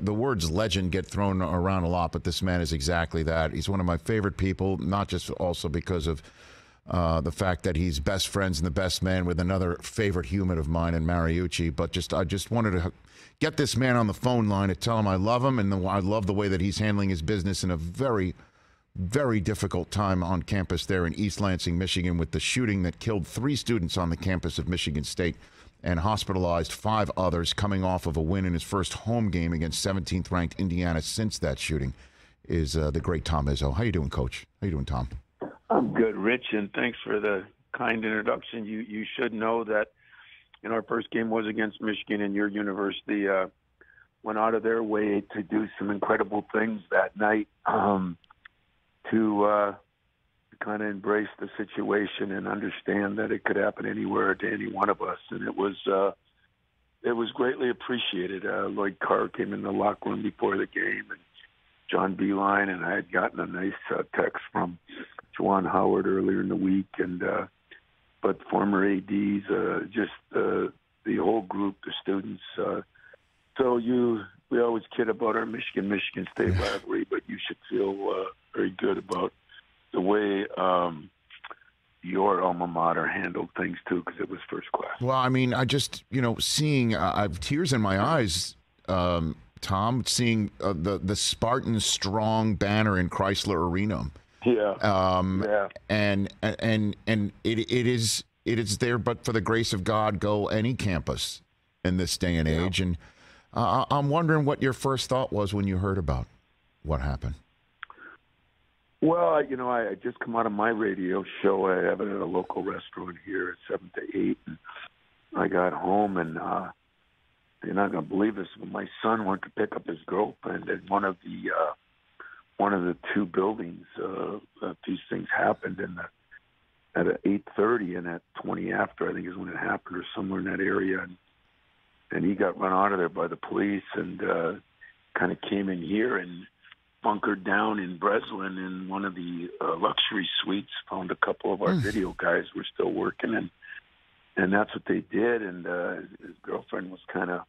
the words legend get thrown around a lot, but this man is exactly that. He's one of my favorite people, not just also because of the fact that he's best friends and the best man with another favorite human of mine in Mariucci, but I just wanted to get this man on the phone line to tell him I love him, and I love the way that he's handling his business in a very, very difficult time on campus there in East Lansing, Michigan, with the shooting that killed 3 students on the campus of Michigan State and hospitalized 5 others, coming off of a win in his first home game against 17th-ranked Indiana since that shooting, is the great Tom Izzo. How you doing, Coach? How you doing, Tom? I'm good, Rich, and thanks for the kind introduction. You should know that our first game was against Michigan, and your university went out of their way to do some incredible things that night to kind of embrace the situation and understand that it could happen anywhere to any one of us, and it was greatly appreciated. Lloyd Carr came in the locker room before the game, and John Beeline, and I had gotten a nice text from Juwan Howard earlier in the week, and but former ADs, just the whole group, the students. So we always kid about our Michigan State rivalry, but you should feel very good about the way your alma mater handled things too, because it was first class. Well, I mean, I just seeing I have tears in my eyes, Tom, seeing the Spartan Strong banner in Chrysler Arena. Yeah. Yeah. And it is there, but for the grace of God, go any campus in this day and age. And I'm wondering what your first thought was when you heard about what happened. Well, I just come out of my radio show. I have it at a local restaurant here at 7 to 8. And I got home, and you're not going to believe this, but my son went to pick up his girlfriend at one of the 2 buildings. These things happened at 8:30 and at 20 after, I think is when it happened, or somewhere in that area. And he got run out of there by the police, and kind of came in here and bunkered down in Breslin in one of the luxury suites. Found a couple of our video guys were still working, and that's what they did. And his girlfriend was kind of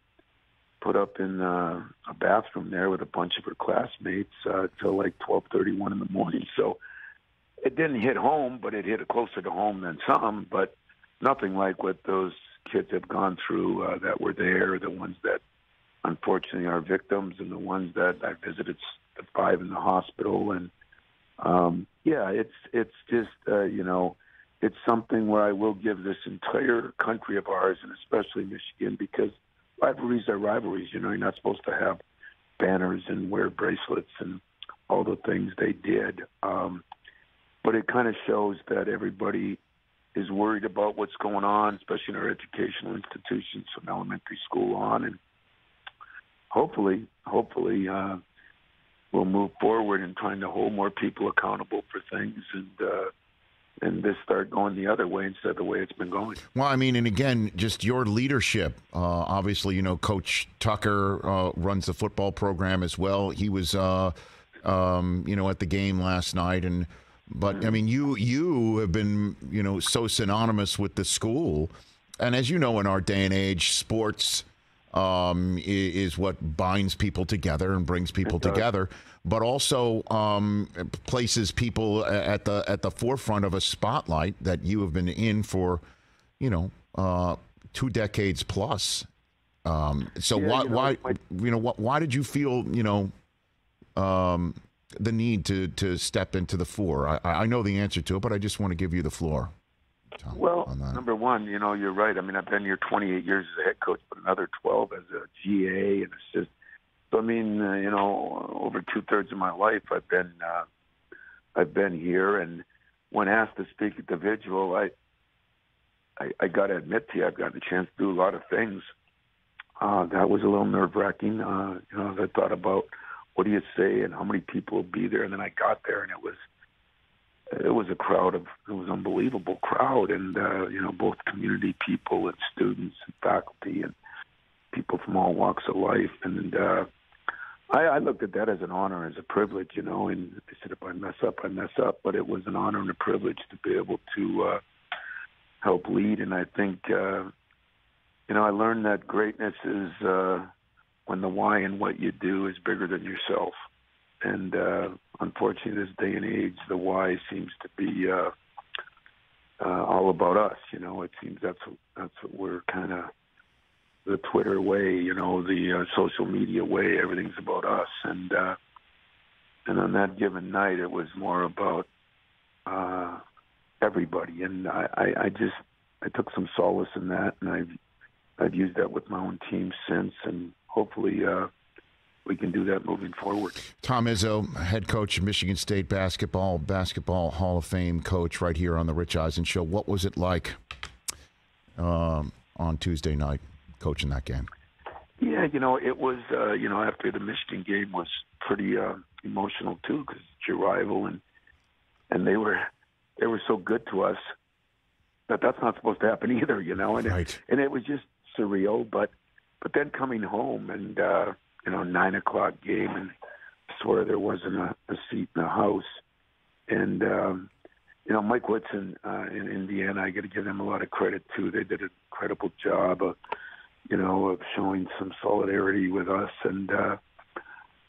put up in a bathroom there with a bunch of her classmates till like 12:31 in the morning. So it didn't hit home, but it hit closer to home than some, but nothing like what those kids have gone through that were there, the ones that unfortunately are victims, and the ones that I visited, the 5 in the hospital. And it's just it's something where I will give this entire country of ours, and especially Michigan, because rivalries are rivalries. You're not supposed to have banners and wear bracelets and all the things they did. But it kind of shows that everybody is worried about what's going on, especially in our educational institutions from elementary school on. And hopefully we'll move forward in trying to hold more people accountable for things, and this start going the other way instead of the way it's been going. Well, I mean, and again, just your leadership. Obviously, Coach Tucker runs the football program as well. He was, at the game last night, but I mean, you have been, so synonymous with the school, and as you know, in our day and age, sports is what binds people together and brings people together, but also places people at the forefront of a spotlight that you have been in for, 2 decades plus. Why did you feel, the need to step into the fore? I know the answer to it, but I just want to give you the floor, Tom, well, number one, you're right. I mean, I've been here 28 years as a head coach, but another 12 as a GA and assistant. So, I mean, over 2/3 of my life, I've been here. And when asked to speak at the vigil, I got to admit to you, I've gotten a chance to do a lot of things. That was a little nerve-wracking. As I thought about what do you say and how many people will be there, and then I got there, and it was an unbelievable crowd, and both community people and students and faculty and people from all walks of life, and I looked at that as an honor, as a privilege, and I said, if I mess up, I mess up, but it was an honor and a privilege to be able to help lead. And I think I learned that greatness is when the why and what you do is bigger than yourself. And unfortunately, this day and age, the why seems to be all about us. You know, it seems that's what we're kind of the Twitter way. You know, the social media way. Everything's about us. And on that given night, it was more about everybody. And I took some solace in that, and I've used that with my own team since, and hopefully we can do that moving forward. Tom Izzo, head coach of Michigan State basketball Hall of Fame coach right here on the Rich Eisen Show. What was it like on Tuesday night coaching that game? Yeah, you know, it was, after the Michigan game was pretty emotional too, because it's your rival, and they were so good to us that that's not supposed to happen either, you know. And right. And it was just surreal, but then coming home and 9:00 game, and I swear there wasn't a seat in the house. And Mike Whitson in Indiana, I got to give them a lot of credit too. They did an incredible job of showing some solidarity with us, and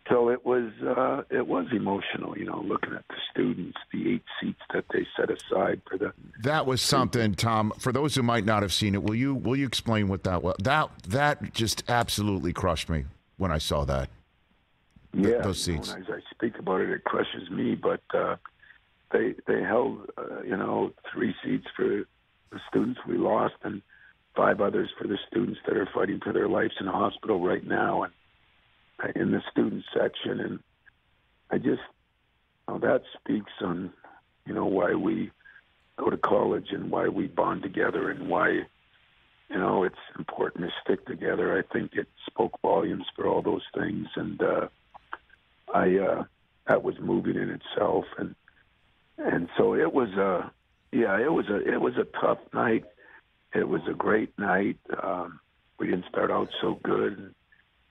so it was emotional, looking at the students, the 8 seats that they set aside for the. That was something, Tom. For those who might not have seen it, will you explain what that was? That just absolutely crushed me when I saw that. Yeah, those seats. As I speak about it, it crushes me. But they held 3 seats for the students we lost, and 5 others for the students that are fighting for their lives in a hospital right now, and in the student section. And I just, that speaks on, why we go to college and why we bond together and why, it's important to stick together. I think it spoke volumes for all those things. And that was moving in itself. And so it was it was a tough night. It was a great night. We didn't start out so good.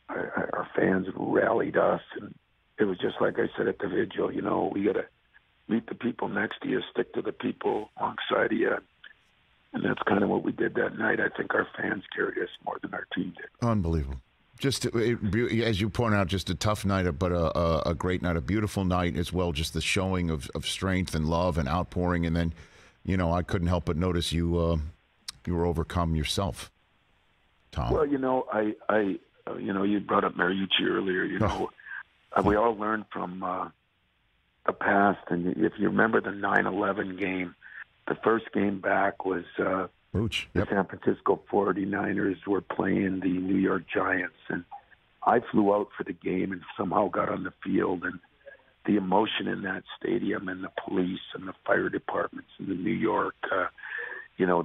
Our fans rallied us, and it was just like I said at the vigil. We got to meet the people next to you, stick to the people alongside of you, and that's kind of what we did that night. I think our fans carried us more than our team did. Unbelievable. Just as you point out, just a tough night, but a great night, a beautiful night as well. Just the showing of strength and love and outpouring, and then, I couldn't help but notice you were overcome yourself, Tom. Well, you brought up Mariucci earlier. We all learn from the past. And if you remember the 9/11 game, the first game back was the San Francisco 49ers were playing the New York Giants. And I flew out for the game and somehow got on the field. And the emotion in that stadium and the police and the fire departments in New York,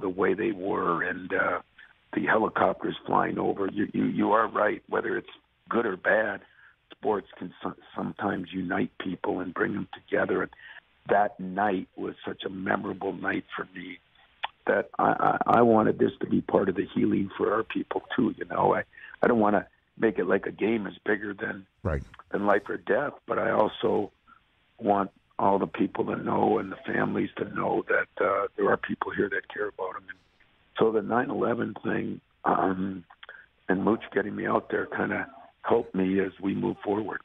the way they were, and the helicopters flying over. You are right. Whether it's good or bad, sports can sometimes unite people and bring them together. And that night was such a memorable night for me that I wanted this to be part of the healing for our people too. I don't want to make it like a game is bigger than life or death, but I also want all the people to know and the families to know that there are people here that care about them. And so the 9/11 thing and Mooch getting me out there kind of helped me as we move forward.